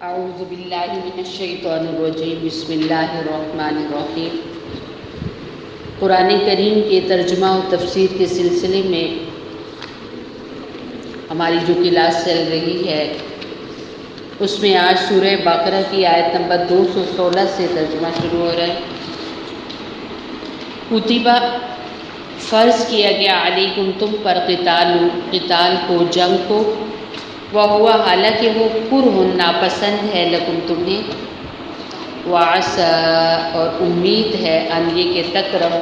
اعوذ باللہ من الشیطان الرجیم بسم اللہ الرحمن الرحیم۔ قرآن کریم کے ترجمہ و تفسیر کے سلسلے میں ہماری جو کلاس چل رہی ہے اس میں آج سورہ بقرہ کی آیت نمبر 216 سے ترجمہ شروع ہو رہا ہے۔ کتبہ فرض کیا گیا علیکم تم پر قتال کو، جنگ کو، وہوا حالانکہ وہ کرہ ناپسند ہے، لکم تمہیں، وعسیٰ اور امید ہے، ان یہ کہ تکرہو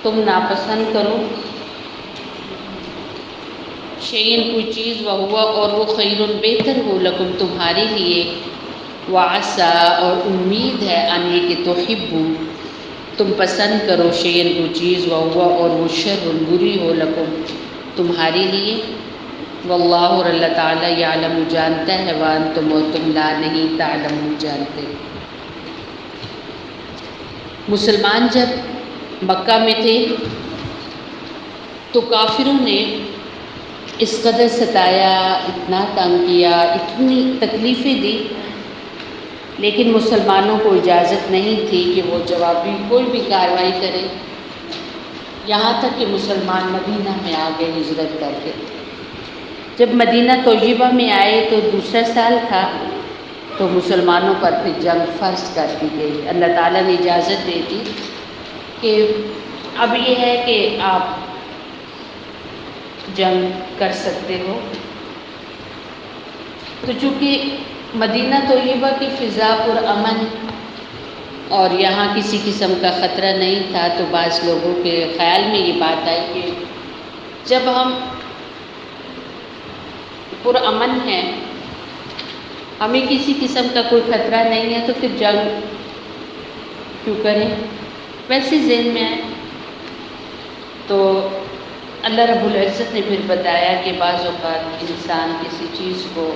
تم ناپسند کرو، شیئن کوئی چیز، وہوا اور وہ خیر بہتر ہو، لکم تمہارے لیے، وعسیٰ اور امید ہے، ان یہ کہ تحبو تم پسند کرو، شیئن کوئی چیز، وہوا اور وہ شر بری ہو، لکم تمہارے لیے، واللہ اور اللہ تعالیٰ یعلم جانتا ہے، وانتم اور تم لا نہیں تعلمون جانتے۔ مسلمان جب مکہ میں تھے تو کافروں نے اس قدر ستایا، اتنا تنگ کیا، اتنی تکلیفیں دی، لیکن مسلمانوں کو اجازت نہیں تھی کہ وہ جوابی کوئی بھی کارروائی کرے، یہاں تک کہ مسلمان مدینہ میں آ گئے ہجرت کر کے۔ جب مدینہ طیبہ میں آئے تو دوسرا سال تھا، تو مسلمانوں پر پھر جنگ فرض کر دی گئی۔ اللہ تعالیٰ نے اجازت دے دی کہ اب یہ ہے کہ آپ جنگ کر سکتے ہو۔ تو چونکہ مدینہ طیبہ کی فضا پرامن اور یہاں کسی قسم کا خطرہ نہیں تھا، تو بعض لوگوں کے خیال میں یہ بات آئی کہ جب ہم پرامن ہیں، ہمیں کسی قسم کا کوئی خطرہ نہیں ہے، تو پھر جنگ کیوں کریں؟ ویسے ذہن میں آئے تو اللہ رب العزت نے پھر بتایا کہ بعض اوقات انسان کسی چیز کو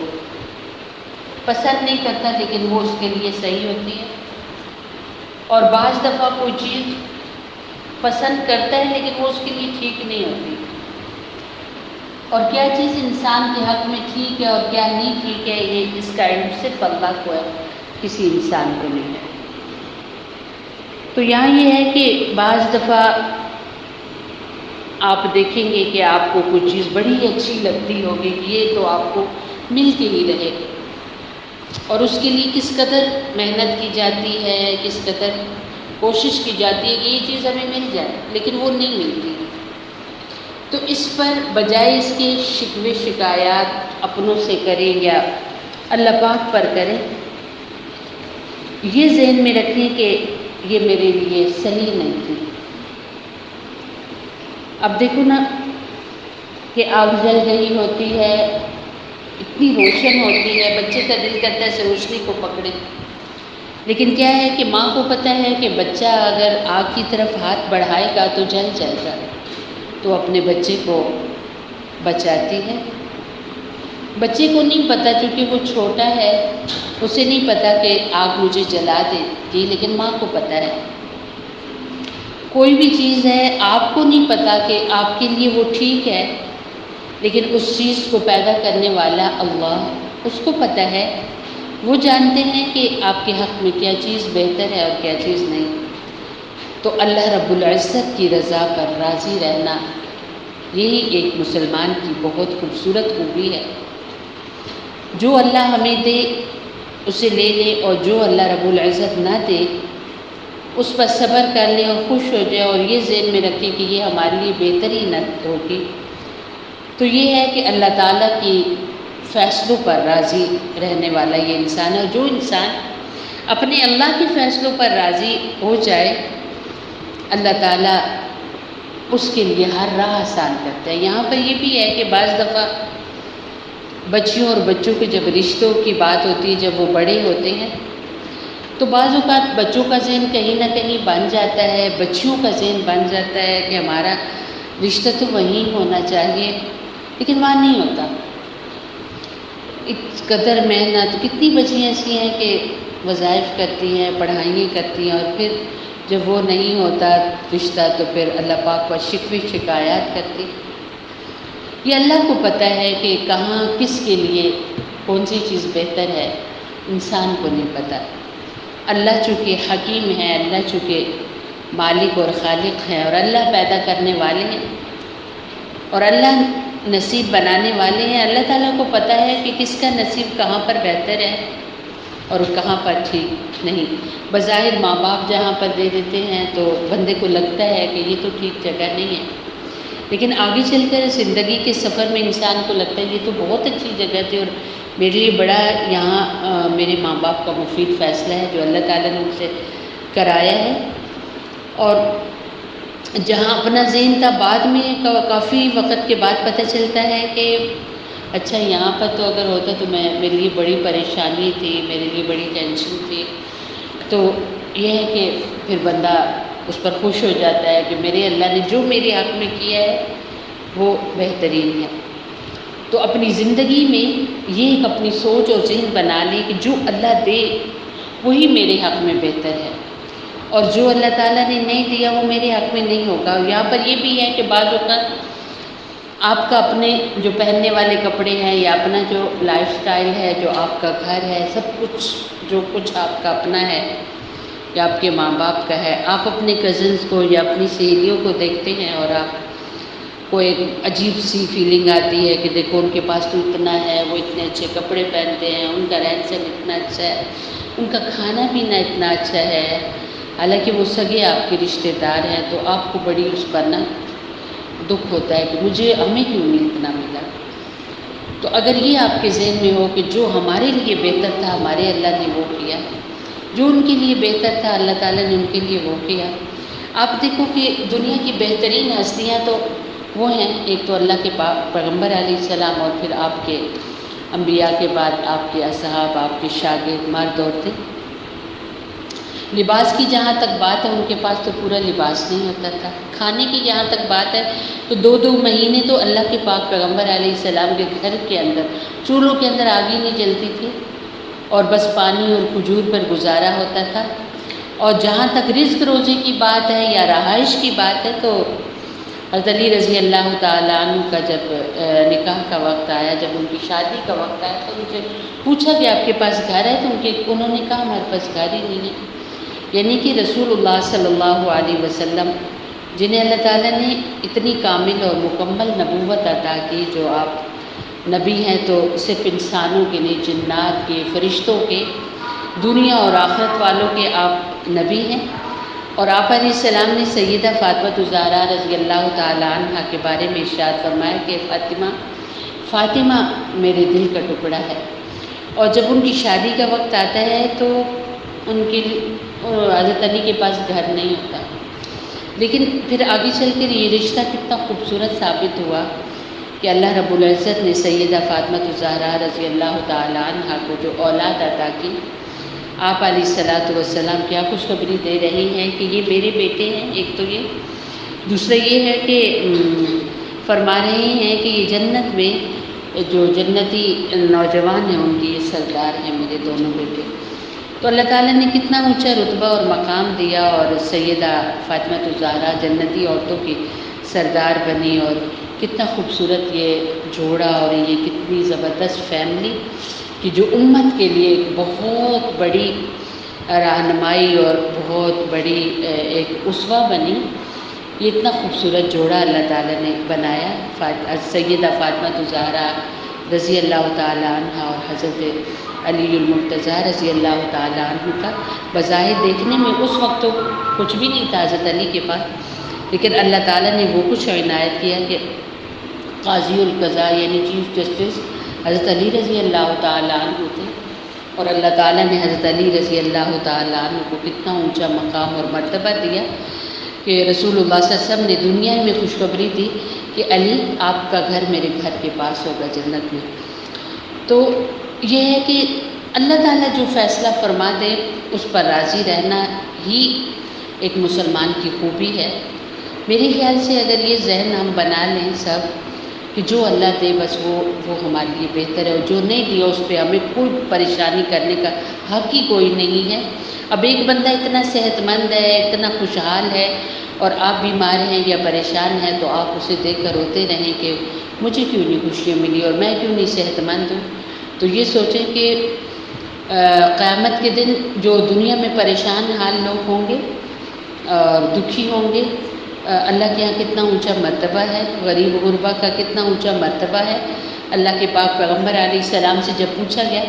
پسند نہیں کرتا لیکن وہ اس کے لیے صحیح ہوتی ہے، اور بعض دفعہ کوئی چیز پسند کرتا ہے لیکن وہ اس کے لیے ٹھیک نہیں ہوتی، اور کیا چیز انسان کے حق میں ٹھیک ہے اور کیا نہیں ٹھیک ہے، یہ اس کا علم صرف اللہ کو ہے، کسی انسان کو نہیں ہے۔ تو یہاں یہ ہے کہ بعض دفعہ آپ دیکھیں گے کہ آپ کو کوئی چیز بڑی اچھی لگتی ہوگی کہ یہ تو آپ کو مل کے ہی رہے، اور اس کے لیے کس قدر محنت کی جاتی ہے، کس قدر کوشش کی جاتی ہے کہ یہ چیز ہمیں مل جائے، لیکن وہ نہیں ملتی۔ تو اس پر بجائے اس کے شکوے شکایات اپنوں سے کریں یا اللہ پاک پر کریں، یہ ذہن میں رکھیں کہ یہ میرے لیے صحیح نہیں تھی۔ اب دیکھو نا کہ آگ جل رہی ہوتی ہے، اتنی روشن ہوتی ہے، بچے کا دل کرتا ہے اسے روشنی کو پکڑے، لیکن کیا ہے کہ ماں کو پتہ ہے کہ بچہ اگر آگ کی طرف ہاتھ بڑھائے گا تو جل جائے گا، تو اپنے بچے کو بچاتی ہے۔ بچے کو نہیں پتہ، چونکہ وہ چھوٹا ہے، اسے نہیں پتہ کہ آگ مجھے جلا دے گی، لیکن ماں کو پتہ ہے۔ کوئی بھی چیز ہے، آپ کو نہیں پتہ کہ آپ کے لیے وہ ٹھیک ہے، لیکن اس چیز کو پیدا کرنے والا اللہ، اس کو پتہ ہے، وہ جانتے ہیں کہ آپ کے حق میں کیا چیز بہتر ہے اور کیا چیز نہیں۔ تو اللہ رب العزت کی رضا پر راضی رہنا، یہی ایک مسلمان کی بہت خوبصورت خوبی ہے۔ جو اللہ ہمیں دے اسے لے لے، اور جو اللہ رب العزت نہ دے اس پر صبر کر لیں اور خوش ہو جائے، اور یہ ذہن میں رکھیں کہ یہ ہمارے لیے بہتر ہی نہ ہوگی۔ تو یہ ہے کہ اللہ تعالیٰ کی فیصلوں پر راضی رہنے والا یہ انسان ہے، اور جو انسان اپنے اللہ کے فیصلوں پر راضی ہو جائے، اللہ تعالیٰ اس کے لیے ہر راہ آسان کرتا ہے۔ یہاں پر یہ بھی ہے کہ بعض دفعہ بچیوں اور بچوں کے جب رشتوں کی بات ہوتی ہے، جب وہ بڑے ہوتے ہیں، تو بعض اوقات بچوں کا ذہن کہیں نہ کہیں بن جاتا ہے، بچیوں کا ذہن بن جاتا ہے کہ ہمارا رشتہ تو وہیں ہونا چاہیے، لیکن وہاں نہیں ہوتا۔ اس قدر محنت، کتنی بچیاں ایسی ہیں کہ وظائف کرتی ہیں، پڑھائیاں کرتی ہیں، اور پھر جب وہ نہیں ہوتا رشتہ تو پھر اللہ پاک پر شکوے شکایات کرتی۔ یہ اللہ کو پتہ ہے کہ کہاں کس کے لیے کون سی چیز بہتر ہے انسان کو نہیں پتہ۔ اللہ چونکہ حکیم ہے، اللہ چونکہ مالک اور خالق ہیں، اور اللہ پیدا کرنے والے ہیں، اور اللہ نصیب بنانے والے ہیں۔ اللہ تعالیٰ کو پتہ ہے کہ کس کا نصیب کہاں پر بہتر ہے اور کہاں پر ٹھیک نہیں۔ بظاہر ماں باپ جہاں پر دے دیتے ہیں تو بندے کو لگتا ہے کہ یہ تو ٹھیک جگہ نہیں ہے، لیکن آگے چل کر زندگی کے سفر میں انسان کو لگتا ہے یہ تو بہت اچھی جگہ تھی، اور میرے لیے بڑا یہاں میرے ماں باپ کا مفید فیصلہ ہے جو اللہ تعالیٰ نے مجھ سے کرایا ہے۔ اور جہاں اپنا ذہن تھا بعد میں کافی وقت کے بعد پتہ چلتا ہے کہ اچھا یہاں پر تو اگر ہوتا تو میرے لیے بڑی پریشانی تھی، میرے لیے بڑی ٹینشن تھی۔ تو یہ ہے کہ پھر بندہ اس پر خوش ہو جاتا ہے کہ میرے اللہ نے جو میرے حق میں کیا ہے وہ بہترین ہے۔ تو اپنی زندگی میں یہ ایک اپنی سوچ اور ذہن بنا لیں کہ جو اللہ دے وہی میرے حق میں بہتر ہے، اور جو اللہ تعالیٰ نے نہیں دیا وہ میرے حق میں نہیں ہوگا۔ یہاں پر یہ بھی ہے کہ بعض اوقات آپ کا اپنے جو پہننے والے کپڑے ہیں یا اپنا جو لائف سٹائل ہے، جو آپ کا گھر ہے، سب کچھ جو کچھ آپ کا اپنا ہے یا آپ کے ماں باپ کا ہے، آپ اپنے کزنس کو یا اپنی سہیلیوں کو دیکھتے ہیں اور آپ کو ایک عجیب سی فیلنگ آتی ہے کہ دیکھو ان کے پاس تو اتنا ہے، وہ اتنے اچھے کپڑے پہنتے ہیں، ان کا رہن سہن اتنا اچھا ہے، ان کا کھانا پینا اتنا اچھا ہے، حالانکہ وہ سگے آپ کے رشتہ دار ہیں۔ تو آپ کو بڑی اس پر نا دکھ ہوتا ہے کہ ہمیں کیوں نہیں اتنا ملا۔ تو اگر یہ آپ کے ذہن میں ہو کہ جو ہمارے لیے بہتر تھا ہمارے اللہ نے وہ کیا، جو ان کے لیے بہتر تھا اللہ تعالیٰ نے ان کے لیے وہ کیا۔ آپ دیکھو کہ دنیا کی بہترین ہستیاں تو وہ ہیں، ایک تو اللہ کے پیغمبر علیہ السلام، اور پھر آپ کے انبیاء کے بعد آپ کے اصحاب، آپ کے شاگرد، مرد عورتیں۔ لباس کی جہاں تک بات ہے ان کے پاس تو پورا لباس نہیں ہوتا تھا۔ کھانے کی جہاں تک بات ہے تو 2 مہینے تو اللہ کے پاک پیغمبر علیہ السلام کے گھر کے اندر چولہوں کے اندر آگ ہی نہیں جلتی تھی، اور بس پانی اور کھجور پر گزارا ہوتا تھا۔ اور جہاں تک رزق روزی کی بات ہے یا رہائش کی بات ہے تو حضرت علی رضی اللہ تعالیٰ عنہ کا جب نکاح کا وقت آیا، جب ان کی شادی کا وقت آیا تو ان سے پوچھا کہ آپ کے پاس گھر ہے، تو انہوں نے کہا ہمارے پاس گھر ہی نہیں ہے۔ یعنی کہ رسول اللہ صلی اللہ علیہ وسلم جنہیں اللہ تعالیٰ نے اتنی کامل اور مکمل نبوت عطا کی، جو آپ نبی ہیں تو صرف انسانوں کے نہیں، جنات کے، فرشتوں کے، دنیا اور آخرت والوں کے آپ نبی ہیں۔ اور آپ علیہ السلام نے سیدہ فاطمہ الزہرا رضی اللہ تعالیٰ عنہ کے بارے میں ارشاد فرمایا کہ فاطمہ میرے دل کا ٹکڑا ہے، اور جب ان کی شادی کا وقت آتا ہے تو ان کے حضرت علی کے پاس گھر نہیں ہوتا، لیکن پھر آگے چل کر یہ رشتہ کتنا خوبصورت ثابت ہوا کہ اللہ رب العزت نے سیدہ فاطمہ الزہرا رضی اللہ تعالیٰ عنہ کو جو اولاد عطا کی، آپ علیہ السلام کیا خوشخبری دے رہی ہیں کہ یہ میرے بیٹے ہیں۔ ایک تو یہ، دوسرا یہ ہے کہ فرما رہے ہیں کہ یہ جنت میں جو جنتی نوجوان ہیں ان کی یہ سردار ہیں میرے دونوں بیٹے۔ تو اللہ تعالیٰ نے کتنا اونچا رتبہ اور مقام دیا، اور سیدہ فاطمہ الزہرا جنتی عورتوں کی سردار بنی، اور کتنا خوبصورت یہ جوڑا، اور یہ کتنی زبردست فیملی کہ جو امت کے لیے ایک بہت بڑی رہنمائی اور بہت بڑی ایک اسوہ بنی۔ یہ اتنا خوبصورت جوڑا اللہ تعالیٰ نے بنایا، سیدہ فاطمہ الزہرا رضی اللہ تعالیٰ عنہ اور حضرت علی المرتضیٰ رضی اللہ تعالیٰ عنہ کا۔ بظاہر دیکھنے میں اس وقت تو کچھ بھی نہیں تھا حضرت علی کے پاس، لیکن اللہ تعالیٰ نے وہ کچھ عنایت کیا کہ قاضی القضاء یعنی چیف جسٹس حضرت علی رضی اللہ تعالیٰ عنہ تھے، اور اللہ تعالیٰ نے حضرت علی رضی اللہ تعالیٰ عنہ کو کتنا اونچا مقام اور مرتبہ دیا کہ رسول اللہ صلی اللہ علیہ وسلم نے دنیا میں خوشخبری دی کہ علی آپ کا گھر میرے گھر کے پاس ہوگا جنت میں۔ تو یہ ہے کہ اللہ تعالیٰ جو فیصلہ فرما دے اس پر راضی رہنا ہی ایک مسلمان کی خوبی ہے۔ میرے خیال سے اگر یہ ذہن ہم بنا لیں سب کہ جو اللہ دے بس وہ ہمارے لیے بہتر ہے، اور جو نہیں دیا اس پہ ہمیں کوئی پریشانی کرنے کا حق ہی کوئی نہیں ہے۔ اب ایک بندہ اتنا صحت مند ہے، اتنا خوشحال ہے، اور آپ بیمار ہیں یا پریشان ہیں تو آپ اسے دیکھ کر روتے رہیں کہ مجھے کیوں نہیں خوشیاں ملی اور میں کیوں نہیں صحت مند ہوں۔ تو یہ سوچیں کہ قیامت کے دن جو دنیا میں پریشان حال لوگ ہوں گے اور دکھی ہوں گے، اللہ کے یہاں کتنا اونچا مرتبہ ہے، غریب غربا کا کتنا اونچا مرتبہ ہے۔ اللہ کے پاک پیغمبر علیہ السلام سے جب پوچھا گیا،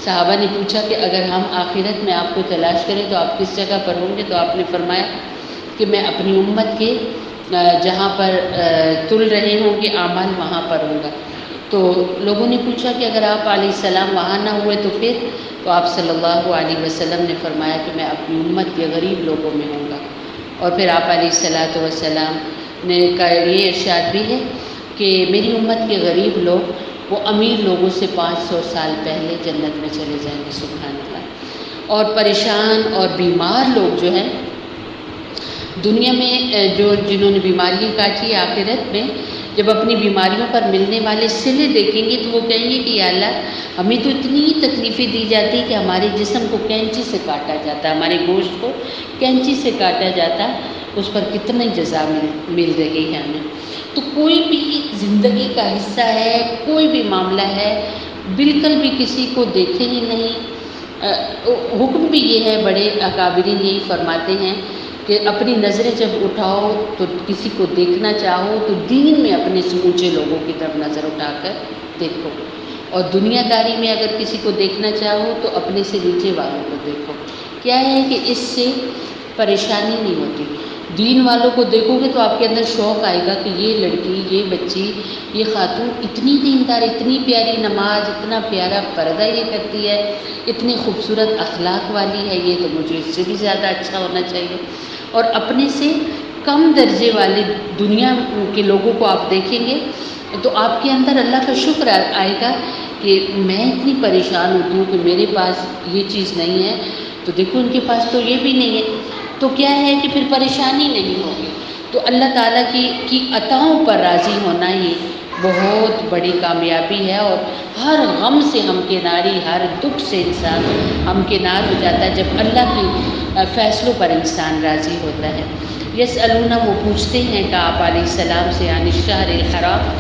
صحابہ نے پوچھا کہ اگر ہم آخرت میں آپ کو تلاش کریں تو آپ کس جگہ پر ہوں گے؟ تو آپ نے فرمایا کہ میں اپنی امت کے جہاں پر تل رہے ہوں گے اعمال وہاں پر ہوں گا۔ تو لوگوں نے پوچھا کہ اگر آپ علیہ السلام وہاں نہ ہوئے تو پھر؟ تو آپ صلی اللہ علیہ وسلم نے فرمایا کہ میں اپنی امت کے غریب لوگوں میں ہوں گا۔ اور پھر آپ علیہ الصلاۃ والسلام نے کا یہ ارشاد بھی ہے کہ میری امت کے غریب لوگ وہ امیر لوگوں سے 500 سال پہلے جنت میں چلے جائیں گے، سبحان اللہ۔ اور پریشان اور بیمار لوگ جو ہیں دنیا میں جنہوں نے بیماریاں کاٹی آخرت میں جب اپنی بیماریوں پر ملنے والے صلے دیکھیں گے تو وہ کہیں گے کہ یا اللہ ہمیں تو اتنی تکلیفیں دی جاتی کہ ہمارے جسم کو کینچی سے کاٹا جاتا، ہمارے گوشت کو کینچی سے کاٹا جاتا، اس پر کتنی جزا مل رہی ہے ہمیں۔ تو کوئی بھی زندگی کا حصہ ہے، کوئی بھی معاملہ ہے، بالکل بھی کسی کو دیکھے ہی نہیں۔ حکم بھی یہ ہے، بڑے اکابرین یہی فرماتے ہیں کہ اپنی نظریں جب اٹھاؤ تو کسی کو دیکھنا چاہو تو دین میں اپنے سے اونچے لوگوں کی طرف نظر اٹھا کر دیکھو، اور دنیا داری میں اگر کسی کو دیکھنا چاہو تو اپنے سے نیچے والوں کو دیکھو۔ کیا ہے کہ اس سے پریشانی نہیں ہوتی۔ دین والوں کو دیکھو گے تو آپ کے اندر شوق آئے گا کہ یہ لڑکی، یہ بچی، یہ خاتون اتنی دیندار، اتنی پیاری نماز، اتنا پیارا پردہ یہ کرتی ہے، اتنی خوبصورت اخلاق والی ہے، یہ تو مجھے اس سے بھی زیادہ اچھا ہونا چاہیے۔ اور اپنے سے کم درجے والے دنیا کے لوگوں کو آپ دیکھیں گے تو آپ کے اندر اللہ کا شکر آئے گا کہ میں اتنی پریشان ہوتی ہوں کہ میرے پاس یہ چیز نہیں ہے، تو دیکھو ان کے پاس تو یہ بھی نہیں ہے، تو کیا ہے کہ پھر پریشانی نہیں ہوگی۔ تو اللہ تعالیٰ کی عطاؤں پر راضی ہونا ہی بہت بڑی کامیابی ہے، اور ہر غم سے ہمکناری، ہر دکھ سے انسان ہمکنار ہو جاتا ہے جب اللہ کی فیصلوں پر انسان راضی ہوتا ہے۔ یسألون، وہ پوچھتے ہیں کہ آپ علیہ السلام سے عن الشہر الحرام،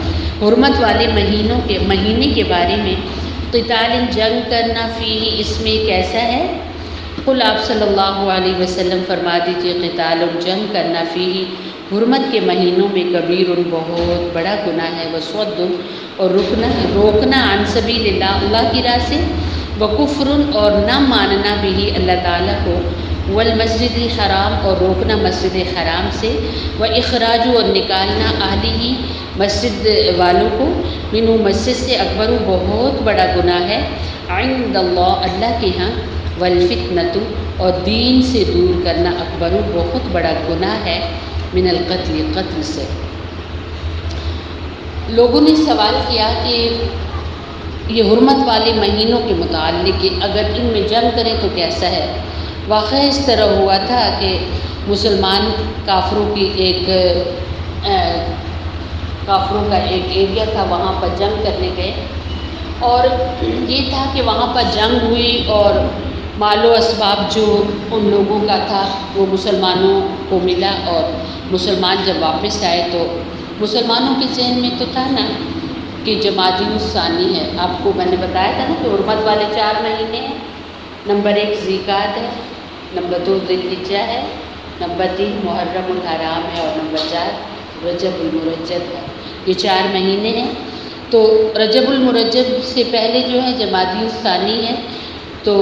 حرمت والے مہینے کے بارے میں، قتال، جنگ کرنا، فیہ، اس میں کیسا ہے؟ قل، آپ صلی اللہ علیہ وسلم فرما دیجیے، قتال، جنگ کرنا، فیہ، حرمت کے مہینوں میں، کبیر، بہت بڑا گناہ ہے، وصد، اور روکنا، عن سبیل اللہ، اللہ کی راہ سے، وکفر، اور نہ ماننا بھی اللہ تعالیٰ کو، والمسجد الحرام، اور روکنا مسجد حرام سے، واخراج، اور نکالنا، اہلہ، مسجد والوں کو، منہ، مسجد سے، اکبر، بہت بڑا گناہ ہے، عند اللہ، اللہ کے ہاں، والفتنۃ، اور دین سے دور کرنا، اکبر، بہت بڑا گناہ ہے، من القتل، قتل سے۔ لوگوں نے سوال کیا کہ یہ حرمت والے مہینوں کے متعلق کہ اگر ان میں جنگ کریں تو کیسا ہے؟ واقعہ اس طرح ہوا تھا کہ مسلمان کافروں کا ایک ایریا تھا، وہاں پر جنگ کرنے گئے، اور یہ تھا کہ وہاں پر جنگ ہوئی اور مال و اسباب جو ان لوگوں کا تھا وہ مسلمانوں کو ملا، اور مسلمان جب واپس آئے تو مسلمانوں کے ذہن میں تو تھا نا کہ جمادی الثانی ہے، آپ کو میں نے بتایا تھا نا کہ حرمت والے 4 مہینے ہیں، نمبر 1 ذیقعدہ ہے، نمبر 2 ذوالحجہ ہے، نمبر 3 محرم الحرام ہے، اور نمبر 4 رجب المرجب ہے۔ یہ 4 مہینے ہیں۔ تو رجب المرجب سے پہلے جو ہے جمادی الثانی ہے، تو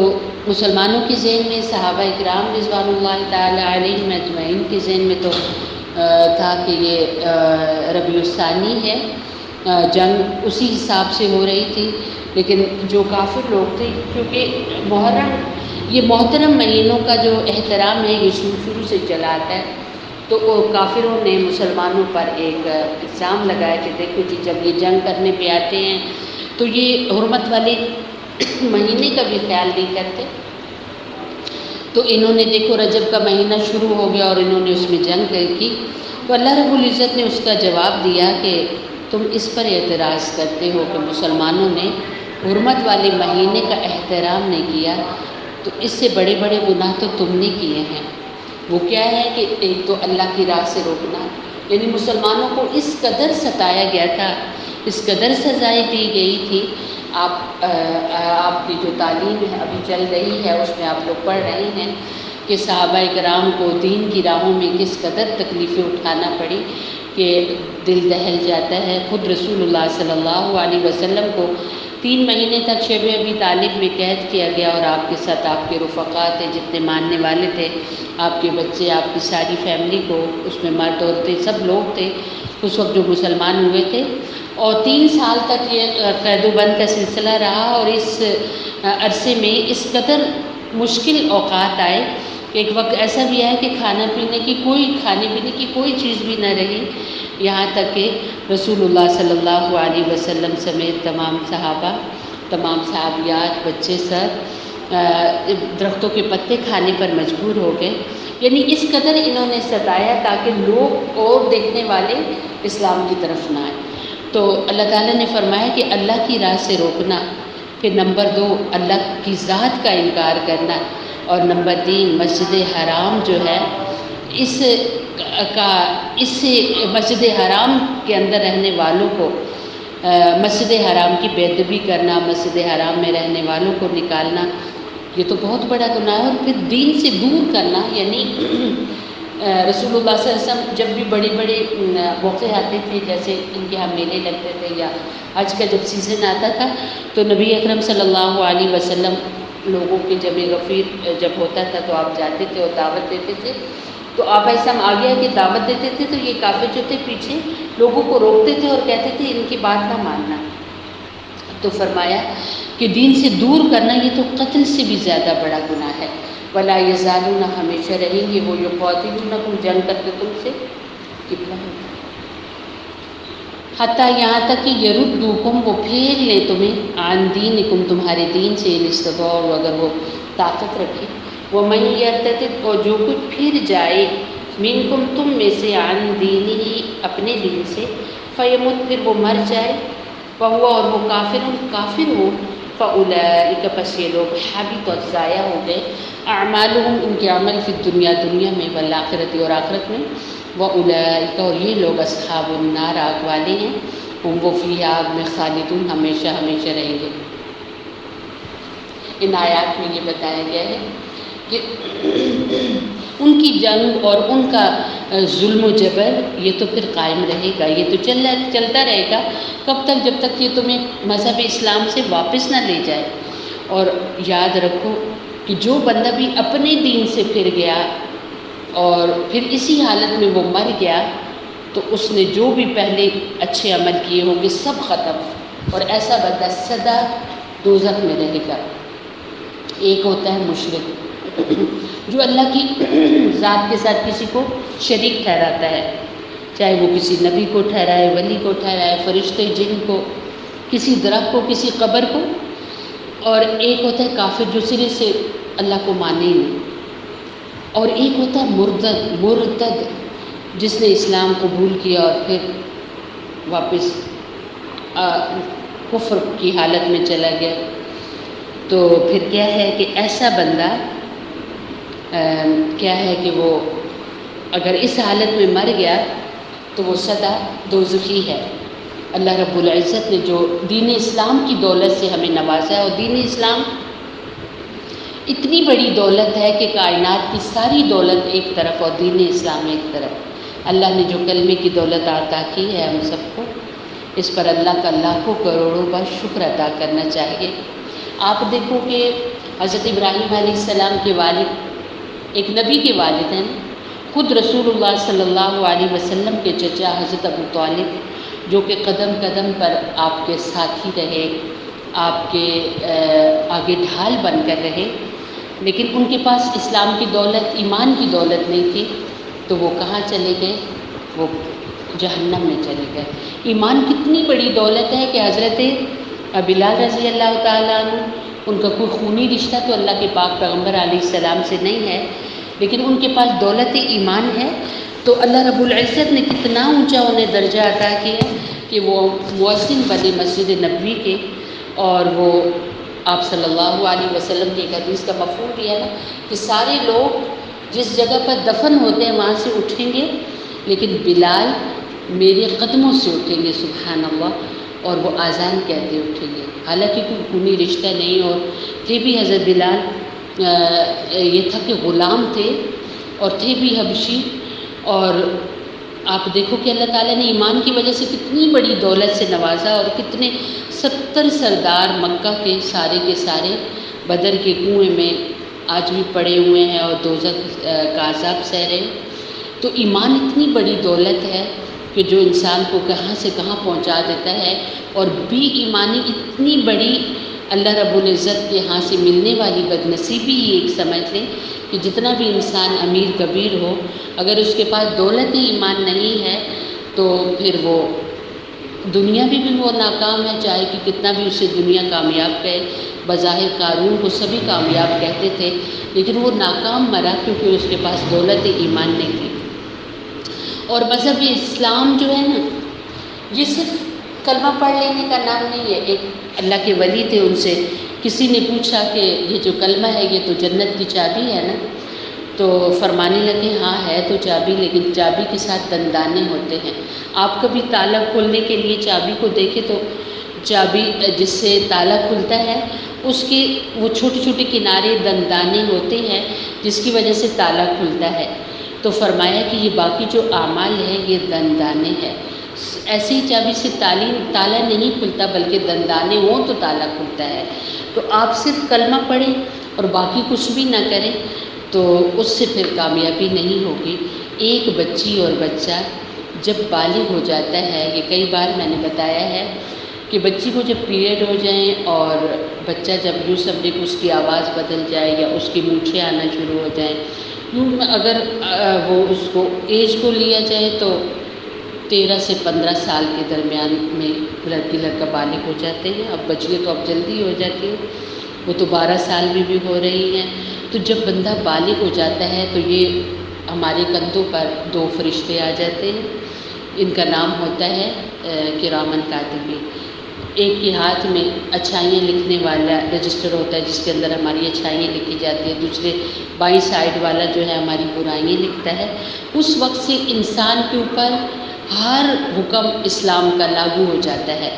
مسلمانوں کے ذہن میں، صحابہ اکرام رضوان اللہ تعالی علیہم اجمعین کے ذہن میں تو تھا کہ یہ ربیع الثانی ہے، جنگ اسی حساب سے ہو رہی تھی۔ لیکن جو کافر لوگ تھے، کیونکہ محرم یہ محترم مہینوں کا جو احترام ہے یہ شروع سے چلا آتا ہے، تو کافروں نے مسلمانوں پر ایک الزام لگایا کہ دیکھو جی جب یہ جنگ کرنے پہ آتے ہیں تو یہ حرمت والے مہینے کا بھی خیال نہیں کرتے۔ تو انہوں نے دیکھو رجب کا مہینہ شروع ہو گیا اور انہوں نے اس میں جنگ کی، تو اللہ رب العزت نے اس کا جواب دیا کہ تم اس پر اعتراض کرتے ہو کہ مسلمانوں نے حرمت والے مہینے کا احترام نہیں کیا، تو اس سے بڑے بڑے گناہ تو تم نے کیے ہیں۔ وہ کیا ہے کہ ایک تو اللہ کی راہ سے روکنا، یعنی مسلمانوں کو اس قدر ستایا گیا تھا، اس قدر سزائیں دی گئی تھی آپ کی جو تعلیم ہے ابھی چل رہی ہے اس میں آپ لوگ پڑھ رہے ہیں کہ صحابہ کرام کو دین کی راہوں میں کس قدر تکلیفیں اٹھانا پڑی کہ دل دہل جاتا ہے۔ خود رسول اللہ صلی اللہ علیہ وسلم کو 3 مہینے تک شب ابی طالب میں قید کیا گیا، اور آپ کے ساتھ آپ کے رفقا تھے، جتنے ماننے والے تھے، آپ کے بچے، آپ کی ساری فیملی کو، اس میں مرد عورتیں سب لوگ تھے اس وقت جو مسلمان ہوئے تھے، اور 3 سال تک یہ قید و بند کا سلسلہ رہا، اور اس عرصے میں اس قدر مشکل اوقات آئے کہ ایک وقت ایسا بھی آیا کہ کھانے پینے کی کوئی چیز بھی نہ رہی، یہاں تک کہ رسول اللہ صلی اللہ علیہ وسلم سمیت تمام صحابہ، تمام صحابیات، بچے سب درختوں کے پتے کھانے پر مجبور ہو گئے۔ یعنی اس قدر انہوں نے ستایا تاکہ لوگ اور دیکھنے والے اسلام کی طرف نہ آئیں۔ تو اللہ تعالیٰ نے فرمایا کہ اللہ کی راہ سے روکنا، پھر نمبر 2 اللہ کی ذات کا انکار کرنا، اور نمبر 3 مسجد حرام جو ہے اس سے مسجد حرام کے اندر رہنے والوں کو مسجد حرام کی بے ادبی کرنا، مسجد حرام میں رہنے والوں کو نکالنا، یہ تو بہت بڑا گناہ ہے۔ اور پھر دین سے دور کرنا، یعنی رسول اللہ صلی اللہ علیہ وسلم جب بھی بڑے موقع آتے تھے، جیسے ان کے یہاں میلے لگتے تھے یا حج کا جب سیزن آتا تھا، تو نبی اکرم صلی اللہ علیہ وسلم لوگوں کے جمع غفیر جب ہوتا تھا تو آپ جاتے تھے اور دعوت دیتے تھے۔ تو آپ ایسا آ گیا کہ دعوت دیتے تھے تو یہ کافر جو تھے پیچھے لوگوں کو روکتے تھے اور کہتے تھے ان کی بات نہ ماننا۔ تو فرمایا کہ دین سے دور کرنا یہ تو قتل سے بھی زیادہ بڑا گناہ ہے۔ ولا یزالون، ہمیشہ رہیں گے وہ یقاتلونکم، جنگ کرتے تم سے، کتنا حتیٰ یہاں تک کہ یردوکم، وہ پھیر لیں تمہیں، عن دینکم، تمہارے دین سے، ان استطاعوا، اگر وہ طاقت رکھے، ومن یرتد، اور جو کچھ پھر جائے، منکم، تم میں سے، عن دینہ، اپنے دین سے، فیمت، پھر وہ مر جائے، وہو، اور وہ کافر ہو، فاولئک، پس یہ لوگ، حبطت، ضائع ہو گئے، اعمالہم، ان کے عمل، فی الدنیا، دنیا میں، والآخرۃ، اور آخرت میں، وَأُولَئِكَ، اور یہ لوگ، اصحاب النار، آگ والے ہیں، ہم وہ فیہا، آگ میں، خالدون، ہمیشہ ہمیشہ رہیں گے۔ ان آیات میں یہ بتایا گیا ہے کہ ان کی جنگ اور ان کا ظلم و جبر یہ تو پھر قائم رہے گا، یہ تو چلتا رہے گا، کب تک؟ جب تک یہ تمہیں مذہب اسلام سے واپس نہ لے جائے۔ اور یاد رکھو کہ جو بندہ بھی اپنے دین سے پھر گیا اور پھر اسی حالت میں وہ مر گیا، تو اس نے جو بھی پہلے اچھے عمل کیے ہوں گے سب ختم، اور ایسا بندہ سدا دوزخ میں رہے گا۔ ایک ہوتا ہے مشرک، جو اللہ کی ذات کے ساتھ کسی کو شریک ٹھہراتا ہے، چاہے وہ کسی نبی کو ٹھہرائے، ولی کو ٹھہرائے، فرشتے، جن کو، کسی درخت کو، کسی قبر کو۔ اور ایک ہوتا ہے کافر، جو سرے سے اللہ کو مانے ہی نہیں۔ اور ایک ہوتا ہے مرتد، جس نے اسلام قبول کیا اور پھر واپس کفر کی حالت میں چلا گیا۔ تو پھر کیا ہے کہ ایسا بندہ کیا ہے کہ وہ اگر اس حالت میں مر گیا تو وہ سدا دوزخی ہے۔ اللہ رب العزت نے جو دین اسلام کی دولت سے ہمیں نوازا ہے، اور دین اسلام اتنی بڑی دولت ہے کہ کائنات کی ساری دولت ایک طرف اور دین اسلام ایک طرف۔ اللہ نے جو کلمے کی دولت عطا کی ہے ہم سب کو، اس پر اللہ کا لاکھوں کروڑوں بار شکر ادا کرنا چاہیے۔ آپ دیکھو کہ حضرت ابراہیم علیہ السلام کے والد ایک نبی کے والد ہیں، خود رسول اللہ صلی اللہ علیہ وسلم کے چچا حضرت ابو طالب، جو کہ قدم قدم پر آپ کے ساتھی رہے، آپ کے آگے ڈھال بن کر رہے، لیکن ان کے پاس اسلام کی دولت، ایمان کی دولت نہیں تھی، تو وہ کہاں چلے گئے؟ وہ جہنم میں چلے گئے۔ ایمان کتنی بڑی دولت ہے کہ حضرت بلال رضی اللہ تعالیٰ عنہ، ان کا کوئی خونی رشتہ تو اللہ کے پاک پیغمبر علیہ السلام سے نہیں ہے، لیکن ان کے پاس دولت ایمان ہے، تو اللہ رب العزت نے کتنا اونچا انہیں درجہ عطا کیا کہ وہ مؤذن بنے مسجد نبوی کے، اور وہ آپ صلی اللہ علیہ وسلم کی ایک حدیث کا مفہوم یہ ہے نا کہ سارے لوگ جس جگہ پر دفن ہوتے ہیں وہاں سے اٹھیں گے، لیکن بلال میرے قدموں سے اٹھیں گے، سبحان اللہ۔ اور وہ آزان کہتے اٹھیں گے، حالانکہ کوئی خونی رشتہ نہیں، اور تھے بھی حضرت بلال یہ تھا کہ غلام تھے اور تھے بھی حبشی. اور آپ دیکھو کہ اللہ تعالیٰ نے ایمان کی وجہ سے کتنی بڑی دولت سے نوازا، اور کتنے 70 سردار مکہ کے سارے بدر کے کنویں میں آج بھی پڑے ہوئے ہیں اور دوزخ کا عذاب سہ رہے ہیں. تو ایمان اتنی بڑی دولت ہے کہ جو انسان کو کہاں سے کہاں پہنچا دیتا ہے، اور بی ایمانی اتنی بڑی اللہ رب العزت کے ہاں سے ملنے والی بدنصیبی ہی ایک سمجھ لیں کہ جتنا بھی انسان امیر کبیر ہو، اگر اس کے پاس دولت ایمان نہیں ہے تو پھر وہ دنیا بھی وہ ناکام ہے، چاہے کہ کتنا بھی اسے دنیا کامیاب کہے. بظاہر قارون کو سبھی کامیاب کہتے تھے، لیکن وہ ناکام مرا کیونکہ اس کے پاس دولت ایمان نہیں تھی. اور مذہب اسلام جو ہے نا، یہ صرف کلمہ پڑھ لینے کا نام نہیں ہے. ایک اللہ کے ولی تھے، ان سے کسی نے پوچھا کہ یہ جو کلمہ ہے یہ تو جنت کی چابی ہے نا؟ تو فرمانے لگے ہاں ہے تو چابی، لیکن چابی کے ساتھ دندانے ہوتے ہیں. آپ کبھی تالا کھولنے کے لیے چابی کو دیکھے تو چابی جس سے تالا کھلتا ہے اس کے وہ چھوٹے چھوٹے کنارے دندانے ہوتے ہیں جس کی وجہ سے تالا کھلتا ہے. تو فرمایا کہ یہ باقی جو اعمال ہیں یہ دندانے ہیں. ایسی چابی سے تالا نہیں کھلتا، بلکہ دندانے ہوں تو تالا کھلتا ہے. تو آپ صرف کلمہ پڑھیں اور باقی کچھ بھی نہ کریں تو اس سے پھر کامیابی نہیں ہوگی. ایک بچی اور بچہ جب بالغ ہو جاتا ہے، یہ کئی بار میں نے بتایا ہے کہ بچی کو جب پیریڈ ہو جائیں اور بچہ جب یوں سمجھے کہ اس کی آواز بدل جائے یا اس کی مونچھیں آنا شروع ہو جائیں، یوں اگر وہ اس کو ایج کو لیا جائے تو 13 سے 15 سال کے درمیان میں لڑکی لڑکا بالغ ہو جاتے ہیں. اب بچیاں تو اب جلدی ہو جاتی ہیں، وہ تو 12 سال میں بھی ہو رہی ہیں. تو جب بندہ بالغ ہو جاتا ہے تو یہ ہمارے کندھوں پر 2 فرشتے آ جاتے ہیں. ان کا نام ہوتا ہے کرامن کاتبین. ایک کے ہاتھ میں اچھائیاں لکھنے والا رجسٹر ہوتا ہے جس کے اندر ہماری اچھائیاں لکھی جاتی ہیں، دوسرے بائیں سائڈ والا جو ہے ہماری برائیاں لکھتا ہے. اس وقت سے انسان کے اوپر ہر حکم اسلام کا لاگو ہو جاتا ہے.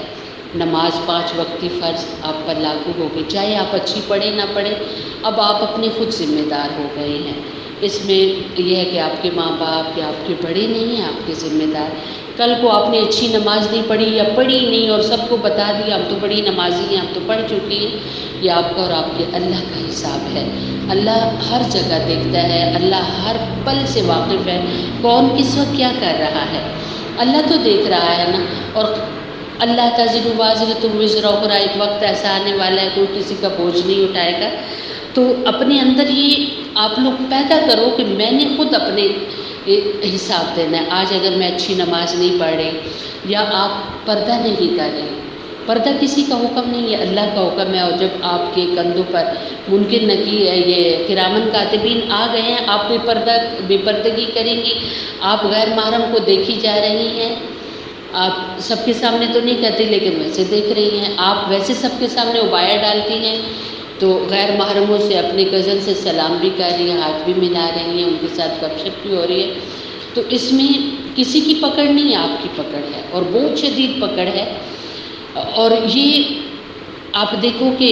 نماز 5 وقتی فرض آپ پر لاگو ہو گئی، چاہے آپ اچھی پڑھیں نہ پڑھیں، اب آپ اپنے خود ذمہ دار ہو گئے ہیں. اس میں یہ ہے کہ آپ کے ماں باپ یا آپ کے بڑے نہیں ہیں آپ کے ذمہ دار. کل کو آپ نے اچھی نماز نہیں پڑھی یا پڑھی نہیں اور سب کو بتا دیا ہم تو بڑی نمازی ہیں، ہم تو پڑھ چکی ہیں، یہ آپ کا اور آپ کے اللہ کا حساب ہے. اللہ ہر جگہ دیکھتا ہے، اللہ ہر پل سے واقف ہے کون کس وقت کیا کر رہا ہے. اللہ تو دیکھ رہا ہے نا. اور اللہ تزر وازرۃ وزر اخری، ایک وقت ایسا آنے والا ہے کوئی کسی کا بوجھ نہیں اٹھائے گا. تو اپنے اندر یہ آپ لوگ پیدا کرو کہ میں نے خود اپنے حساب دینا ہے. آج اگر میں اچھی نماز نہیں پڑھ رہی یا آپ پردہ نہیں کر رہے، پردہ کسی کا حکم نہیں ہے، اللہ کا حکم ہے. اور جب آپ کے کندھوں پر منکر نکیر یہ کرامن کاتبین آ گئے ہیں، آپ بے پردگی کریں گی، آپ غیر محرم کو دیکھی جا رہی ہیں. آپ سب کے سامنے تو نہیں کرتی لیکن ویسے دیکھ رہی ہیں، آپ ویسے سب کے سامنے ابایا ڈالتی ہیں تو غیر محرموں سے اپنے کزن سے سلام بھی کر رہی ہیں، ہاتھ بھی ملا رہی ہیں، ان کے ساتھ گپ شپ بھی ہو رہی ہے. تو اس میں کسی کی پکڑ نہیں ہے، آپ کی پکڑ ہے اور بہت شدید پکڑ ہے. اور یہ آپ دیکھو کہ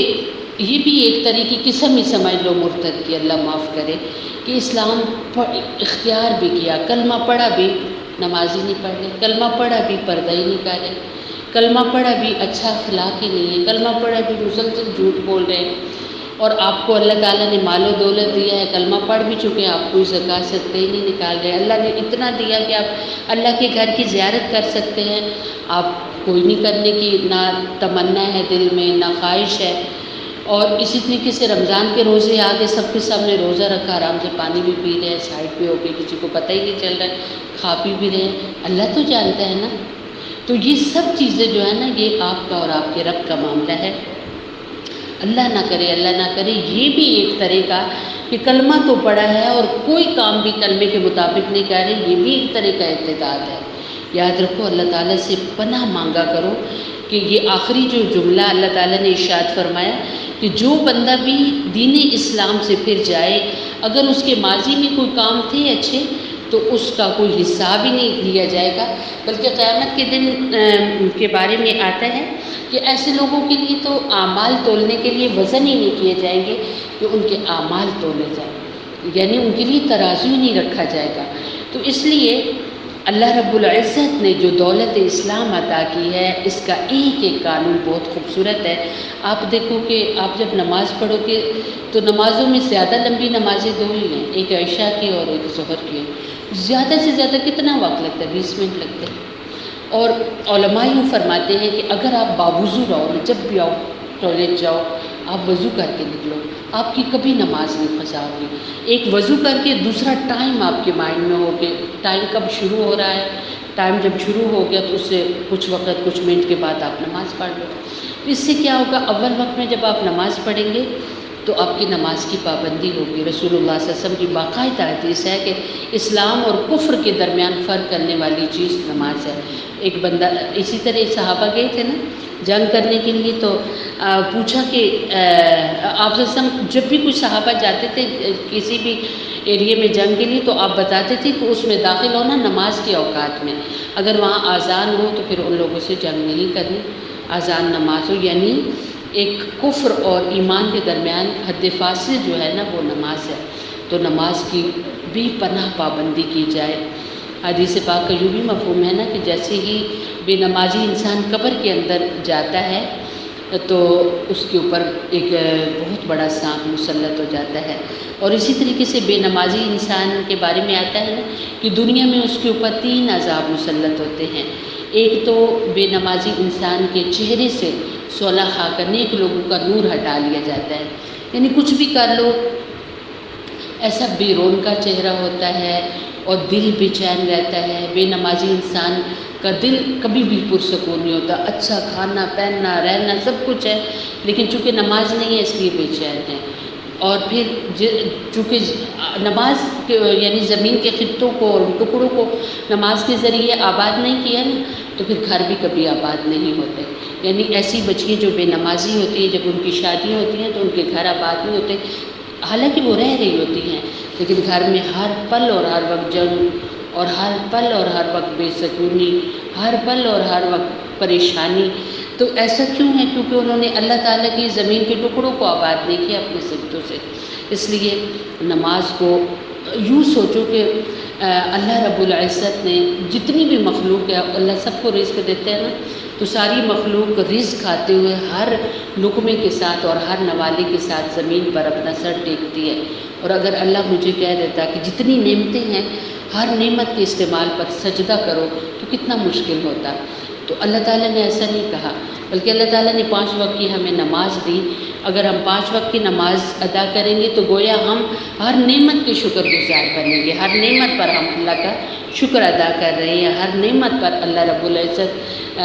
یہ بھی ایک طرح کی قسم ہی سمجھ لو مرتد کی، اللہ معاف کرے، کہ اسلام اختیار بھی کیا، کلمہ پڑھا بھی نمازی نہیں پڑھ رہے، کلمہ پڑھا بھی پردہ ہی نہیں کر رہے، کلمہ پڑھا بھی اچھا اخلاق ہی نہیں ہے، کلمہ پڑھا بھی مسلسل جھوٹ بول رہے ہیں. اور آپ کو اللہ تعالیٰ نے مال و دولت دیا ہے، کلمہ پڑھ بھی چکے ہیں، آپ کوئی زکوٰۃ صدقہ ہی نہیں نکال رہے. اللہ نے اتنا دیا کہ آپ اللہ کے گھر کی زیارت کر سکتے ہیں، آپ کوئی نہیں کرنے کی نہ تمنا ہے دل میں نہ خواہش ہے. اور اسی طریقے سے رمضان کے روزے آگے سب کے سامنے روزہ رکھا، آرام سے پانی بھی پی رہے ہیں، سائڈ پہ ہو کے، کسی کو پتہ ہی نہیں چل رہا ہے، کھا پی بھی رہے ہیں. اللہ تو جانتا ہے نا. تو یہ سب چیزیں جو ہے نا یہ آپ کا اور آپ کے رب کا معاملہ ہے. اللہ نہ کرے یہ بھی ایک طرح کا کہ کلمہ تو پڑھا ہے اور کوئی کام بھی کلمے کے مطابق نہیں کر رہے، یہ بھی ایک طرح کا ارتداد ہے. یاد رکھو اللہ تعالیٰ سے پناہ مانگا کرو کہ یہ آخری جو جملہ اللہ تعالیٰ نے ارشاد فرمایا کہ جو بندہ بھی دین اسلام سے پھر جائے، اگر اس کے ماضی میں کوئی کام تھے اچھے تو اس کا کوئی حساب ہی نہیں لیا جائے گا، بلکہ قیامت کے دن کے بارے میں آتا ہے کہ ایسے لوگوں کے لیے تو اعمال تولنے کے لیے وزن ہی نہیں کیے جائیں گے کہ ان کے اعمال تولے جائیں، یعنی ان کے لیے ترازو ہی نہیں رکھا جائے گا۔ تو اس لیے اللہ رب العزت نے جو دولت اسلام عطا کی ہے، اس کا ایک ایک قانون بہت خوبصورت ہے۔ آپ دیکھو کہ آپ جب نماز پڑھو گے تو نمازوں میں زیادہ لمبی نمازیں دو ہی ہیں، ایک عشاء کی اور ایک ظہر کی ہے۔ زیادہ سے زیادہ کتنا وقت لگتا ہے؟ 20 منٹ لگتے ہیں۔ اور علماء یوں فرماتے ہیں کہ اگر آپ باوضو رہو، جب بھی آؤ ٹوائلٹ جاؤ، آپ وضو کر کے نکلو، آپ کی کبھی نماز نہیں قضا ہوگی۔ ایک وضو کر کے، دوسرا ٹائم آپ کے مائنڈ میں ہو کہ ٹائم کب شروع ہو رہا ہے، ٹائم جب شروع ہو گیا تو اس سے کچھ وقت، کچھ منٹ کے بعد آپ نماز پڑھ لو۔ اس سے کیا ہوگا؟ اول وقت میں جب آپ نماز پڑھیں گے تو آپ کی نماز کی پابندی ہوگی۔ رسول اللہ صلی اللہ علیہ وسلم کی باقاعدہ حدیث ہے کہ اسلام اور کفر کے درمیان فرق کرنے والی چیز نماز ہے۔ ایک بندہ، اسی طرح صحابہ گئے تھے نا جنگ کرنے کے لیے، تو پوچھا کہ آپ صلی اللہ علیہ وسلم جب بھی کچھ صحابہ جاتے تھے کسی بھی ایریے میں جنگ کے لیے تو آپ بتاتے تھے کہ اس میں داخل ہونا نماز کے اوقات میں، اگر وہاں اذان ہو تو پھر ان لوگوں سے جنگ نہیں کرنی، اذان نماز ہو، یعنی ایک کفر اور ایمان کے درمیان حد فاصل جو ہے نا وہ نماز ہے، تو نماز کی بھی پناہ پابندی کی جائے۔ حدیث پاک کا یوں بھی مفہوم ہے نا کہ جیسے ہی بے نمازی انسان قبر کے اندر جاتا ہے تو اس کے اوپر ایک بہت بڑا سانپ مسلط ہو جاتا ہے، اور اسی طریقے سے بے نمازی انسان کے بارے میں آتا ہے نا کہ دنیا میں اس کے اوپر 3 عذاب مسلط ہوتے ہیں۔ ایک تو بے نمازی انسان کے چہرے سے صلح خا کر نیک لوگوں کا نور ہٹا لیا جاتا ہے، یعنی کچھ بھی کر لو ایسا بے رون کا چہرہ ہوتا ہے اور دل بے چین رہتا ہے۔ بے نمازی انسان کا دل کبھی بھی پرسکون نہیں ہوتا، اچھا کھانا پہننا رہنا سب کچھ ہے، لیکن چونکہ نماز نہیں ہے اس لیے بے چین ہے۔ اور پھر چونکہ نماز یعنی زمین کے خطوں کو اور ٹکڑوں کو نماز کے ذریعے آباد نہیں کیا نا، تو پھر گھر بھی کبھی آباد نہیں ہوتے۔ یعنی ایسی بچیاں جو بے نمازی ہوتی ہیں، جب ان کی شادیاں ہوتی ہیں تو ان کے گھر آباد نہیں ہوتے، حالانکہ وہ رہ رہی ہوتی ہیں، لیکن گھر میں ہر پل اور ہر وقت جنگ، اور ہر پل اور ہر وقت بے سکونی، ہر پل اور ہر وقت پریشانی۔ تو ایسا کیوں ہے؟ کیونکہ انہوں نے اللہ تعالیٰ کی زمین کے ٹکڑوں کو آباد نہیں کیا اپنے سجدوں سے۔ اس لیے نماز کو یوں سوچو کہ اللہ رب العزت نے جتنی بھی مخلوق ہے، اللہ سب کو رزق دیتے ہیں نا، تو ساری مخلوق رزق کھاتے ہوئے ہر لقمے کے ساتھ اور ہر نوالے کے ساتھ زمین پر اپنا سر ٹیکتی ہے۔ اور اگر اللہ مجھے کہہ دیتا کہ جتنی نعمتیں ہیں ہر نعمت کے استعمال پر سجدہ کرو تو کتنا مشکل ہوتا۔ تو اللہ تعالیٰ نے ایسا نہیں کہا، بلکہ اللہ تعالیٰ نے 5 وقت کی ہمیں نماز دی۔ اگر ہم 5 وقت کی نماز ادا کریں گے تو گویا ہم ہر نعمت کے شکر گزار بنیں گے، ہر نعمت پر ہم اللہ کا شکر ادا کر رہے ہیں، ہر نعمت پر اللہ رب العزت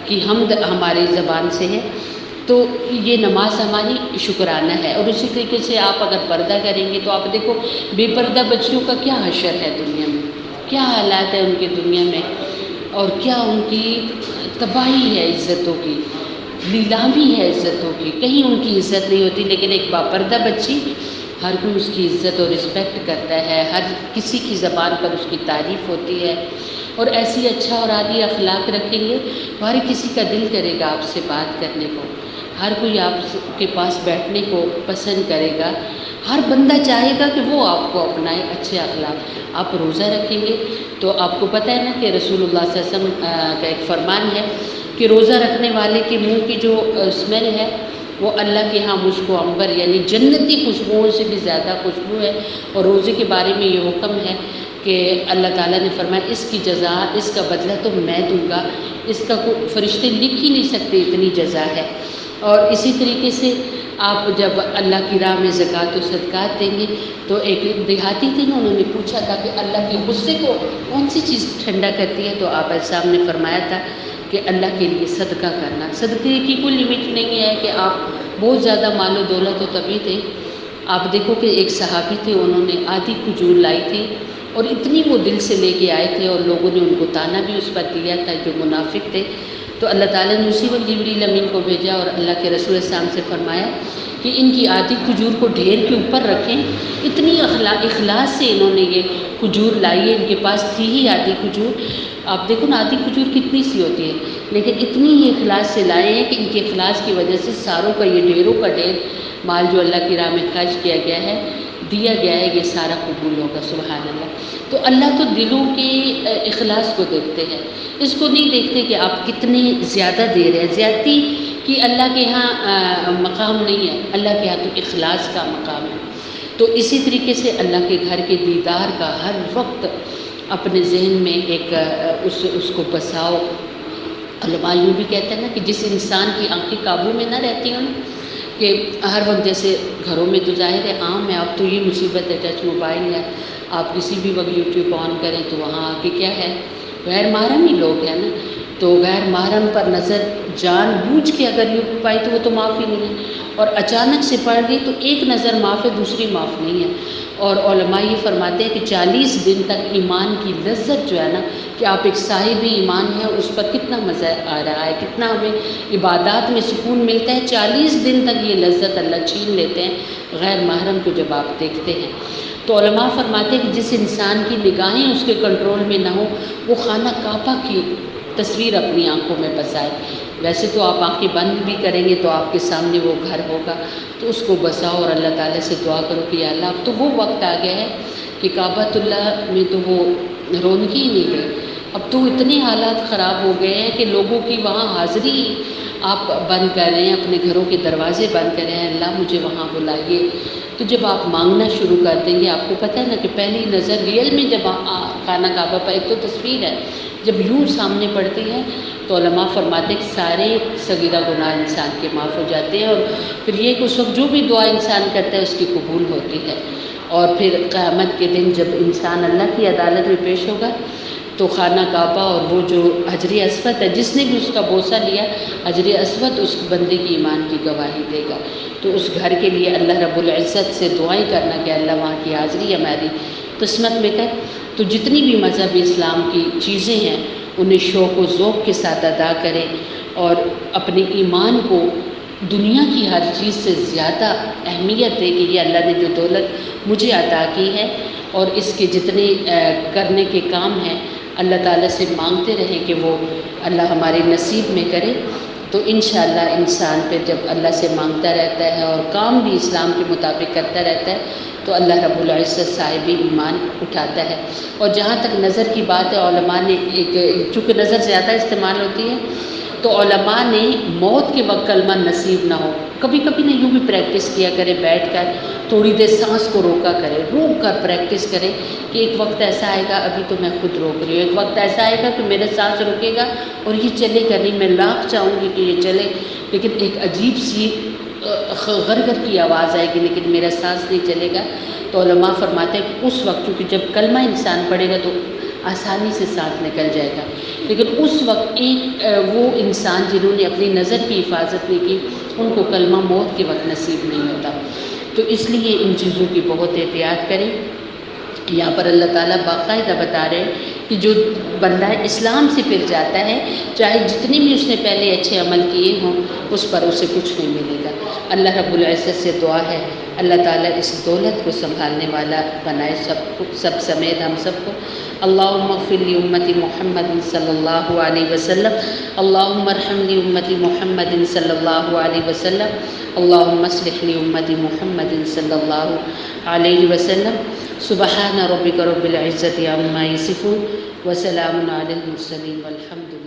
کی حمد ہماری زبان سے ہے۔ تو یہ نماز ہماری شکرانہ ہے۔ اور اسی طریقے سے آپ اگر پردہ کریں گے تو آپ دیکھو بے پردہ بچیوں کا کیا حشر ہے دنیا میں، کیا حالات ہے ان کے دنیا میں، اور کیا ان کی تباہی ہے عزتوں کی، نیلامی ہے عزتوں کی، کہیں ان کی عزت نہیں ہوتی۔ لیکن ایک باپردہ بچی ہر کوئی اس کی عزت اور رسپیکٹ کرتا ہے، ہر کسی کی زبان پر اس کی تعریف ہوتی ہے، اور ایسی اچھا اور عالی اخلاق رکھیں گے تو ہر کسی کا دل کرے گا آپ سے بات کرنے کو، ہر کوئی آپ کے پاس بیٹھنے کو پسند کرے گا، ہر بندہ چاہے گا کہ وہ آپ کو اپنائے اچھے اخلاق۔ آپ روزہ رکھیں گے تو آپ کو پتہ ہے نا کہ رسول اللہ صلی اللہ علیہ وسلم کا ایک فرمان ہے کہ روزہ رکھنے والے کے منہ کی جو اسمیل ہے وہ اللہ کے ہاں مشک و عنبر یعنی جنتی خوشبوؤں سے بھی زیادہ خوشبو ہے۔ اور روزے کے بارے میں یہ حکم ہے کہ اللہ تعالیٰ نے فرمایا اس کی جزا، اس کا بدلہ تو میں دوں گا، اس کا کوئی فرشتے لکھ ہی نہیں سکتے، اتنی جزا ہے۔ اور اسی طریقے سے آپ جب اللہ کی راہ میں زکوٰۃ و صدقات دیں گے تو ایک دیہاتی تھے نا، انہوں نے پوچھا تھا کہ اللہ کے غصے کو کون سی چیز ٹھنڈا کرتی ہے، تو آپ صاحب نے فرمایا تھا کہ اللہ کے لیے صدقہ کرنا۔ صدقے کی کوئی لمٹ نہیں ہے کہ آپ بہت زیادہ مال و دولت ہو تبھی تھے۔ آپ دیکھو کہ ایک صحابی تھے، انہوں نے آدھی کھجور لائی تھی اور اتنی وہ دل سے لے کے آئے تھے، اور لوگوں نے ان کو تانا بھی اس پر دیا تھا جو منافق تھے۔ تو اللہ تعالیٰ نے اسی وقت جبریل امین کو بھیجا اور اللہ کے رسول السلام سے فرمایا کہ ان کی آدھی کھجور کو ڈھیر کے اوپر رکھیں. اتنی اخلاص سے انہوں نے یہ کھجور لائی ہے، ان کے پاس تھی ہی آدھی کھجور. آپ دیکھو نا آدھی کھجور کتنی سی ہوتی ہے، لیکن اتنی ہی اخلاص سے لائے ہیں کہ ان کے اخلاص کی وجہ سے ساروں کا یہ ڈھیروں کا ڈھیر مال جو اللہ کی راہ میں خرچ کیا گیا ہے، دیا گیا ہے، یہ سارا قبول ہوگا. سبحان اللہ. تو اللہ تو دلوں کے اخلاص کو دیکھتے ہیں، اس کو نہیں دیکھتے کہ آپ کتنے زیادہ دے رہے ہیں. زیادتی کی اللہ کے ہاں مقام نہیں ہے، اللہ کے ہاں تو اخلاص کا مقام ہے. تو اسی طریقے سے اللہ کے گھر کے دیدار کا ہر وقت اپنے ذہن میں ایک اس کو بساؤ. علماء یوں بھی کہتے ہیں نا کہ جس انسان کی آنکھیں قابو میں نہ رہتی ہوں کہ ہر وقت جیسے گھروں میں تو ظاہر ہے عام ہے، اب تو یہ مصیبت ہے ٹچ موبائل ہے، آپ کسی بھی وقت یوٹیوب آن کریں تو وہاں آ کے کیا ہے، غیر محرم ہی لوگ ہیں نا. تو غیر محرم پر نظر جان بوجھ کے اگر یوں پائی تو وہ تو معاف ہی نہیں ہے، اور اچانک سے پڑ گئی تو ایک نظر معاف ہے، دوسری معاف نہیں ہے. اور علماء یہ فرماتے ہیں کہ 40 دن تک ایمان کی لذت جو ہے نا، کہ آپ ایک صاحب ایمان ہیں، اس پر کتنا مزہ آ رہا ہے، کتنا ہمیں عبادات میں سکون ملتا ہے. 40 دن تک یہ لذت اللہ چھین لیتے ہیں غیر محرم کو جب آپ دیکھتے ہیں. تو علماء فرماتے ہیں کہ جس انسان کی نگاہیں اس کے کنٹرول میں نہ ہو، وہ خانہ کعبہ کی تصویر اپنی آنکھوں میں بسائے. ویسے تو آپ آنکھیں بند بھی کریں گے تو آپ کے سامنے وہ گھر ہوگا، تو اس کو بساؤ اور اللہ تعالیٰ سے دعا کرو کہ یا اللہ اب تو وہ وقت آ گیا ہے کہ کعبۃ اللہ میں تو وہ رونقی ہی نہیں گئی. اب تو اتنے حالات خراب ہو گئے ہیں کہ لوگوں کی وہاں حاضری آپ بند کر رہے ہیں، اپنے گھروں کے دروازے بند کر رہے ہیں. اللہ مجھے وہاں بلائیے. تو جب آپ مانگنا شروع کر دیں گے، آپ کو پتہ ہے نا کہ پہلی نظر ریئل میں جب خانہ کعبہ پر ایک تو تصویر ہے، جب یوں سامنے پڑتی ہے تو علماء فرماتے ہیں کہ سارے صغیرہ گناہ انسان کے معاف ہو جاتے ہیں، اور پھر یہ کہ اس وقت جو بھی دعا انسان کرتا ہے اس کی قبول ہوتی ہے. اور پھر قیامت کے دن جب انسان اللہ کی عدالت میں پیش ہوگا تو خانہ کعبہ اور وہ جو حجر اسود ہے، جس نے بھی اس کا بوسہ لیا، حجر اسود اس بندے کی ایمان کی گواہی دے گا. تو اس گھر کے لیے اللہ رب العزت سے دعائیں کرنا کہ اللہ وہاں کی حاضری ہماری قسمت میں کر. تو جتنی بھی مذہب اسلام کی چیزیں ہیں انہیں شوق و ذوق کے ساتھ ادا کریں، اور اپنے ایمان کو دنیا کی ہر چیز سے زیادہ اہمیت دے کہ یہ اللہ نے جو دولت مجھے عطا کی ہے، اور اس کے جتنے کرنے کے کام ہیں اللہ تعالیٰ سے مانگتے رہیں کہ وہ اللہ ہمارے نصیب میں کرے. تو انشاءاللہ انسان پھر جب اللہ سے مانگتا رہتا ہے اور کام بھی اسلام کے مطابق کرتا رہتا ہے تو اللہ رب العزت صاحب ایمان اٹھاتا ہے. اور جہاں تک نظر کی بات ہے، علماء نے چونکہ نظر زیادہ استعمال ہوتی ہے تو علماء نے موت کے وقت کلمہ نصیب نہ ہو، کبھی کبھی نہ یوں بھی پریکٹس کیا کرے، بیٹھ کر تھوڑی دیر سانس کو روکا کرے، روک کر پریکٹس کرے کہ ایک وقت ایسا آئے گا، ابھی تو میں خود روک رہی ہوں، ایک وقت ایسا آئے گا کہ میرا سانس رکے گا اور یہ چلے گا نہیں. میں لاکھ چاہوں گی کہ یہ چلے، لیکن ایک عجیب سی غرغر کی آواز آئے گی لیکن میرا سانس نہیں چلے گا. تو علماء فرماتے ہیں کہ اس وقت کیونکہ جب کلمہ انسان پڑھے گا تو آسانی سے سانس نکل جائے گا، لیکن اس وقت ایک وہ انسان جنہوں نے اپنی نظر کی حفاظت نہیں کی ان کو کلمہ موت کے وقت نصیب نہیں ہوتا. تو اس لیے ان چیزوں کی بہت احتیاط کریں. یہاں پر اللہ تعالیٰ باقاعدہ بتا رہے ہیں کہ جو بندہ اسلام سے پھر جاتا ہے، چاہے جتنے بھی اس نے پہلے اچھے عمل کیے ہوں اس پر اسے کچھ نہیں ملے گا. اللہ رب العزت سے دعا ہے اللہ تعالیٰ اس دولت کو سنبھالنے والا بنائے سب سمیت ہم سب کو. اللہم اغفر لی امتی محمد صلی اللہ علیہ وسلم، اللہم ارحم لی امتی محمد صلی اللہ علیہ وسلم، اللہم اصلح لی امتی محمد صلی اللہ علیہ وسلم. سبحان ربک رب العزت عما یصفون وسلام علی المرسلین والحمد للہ.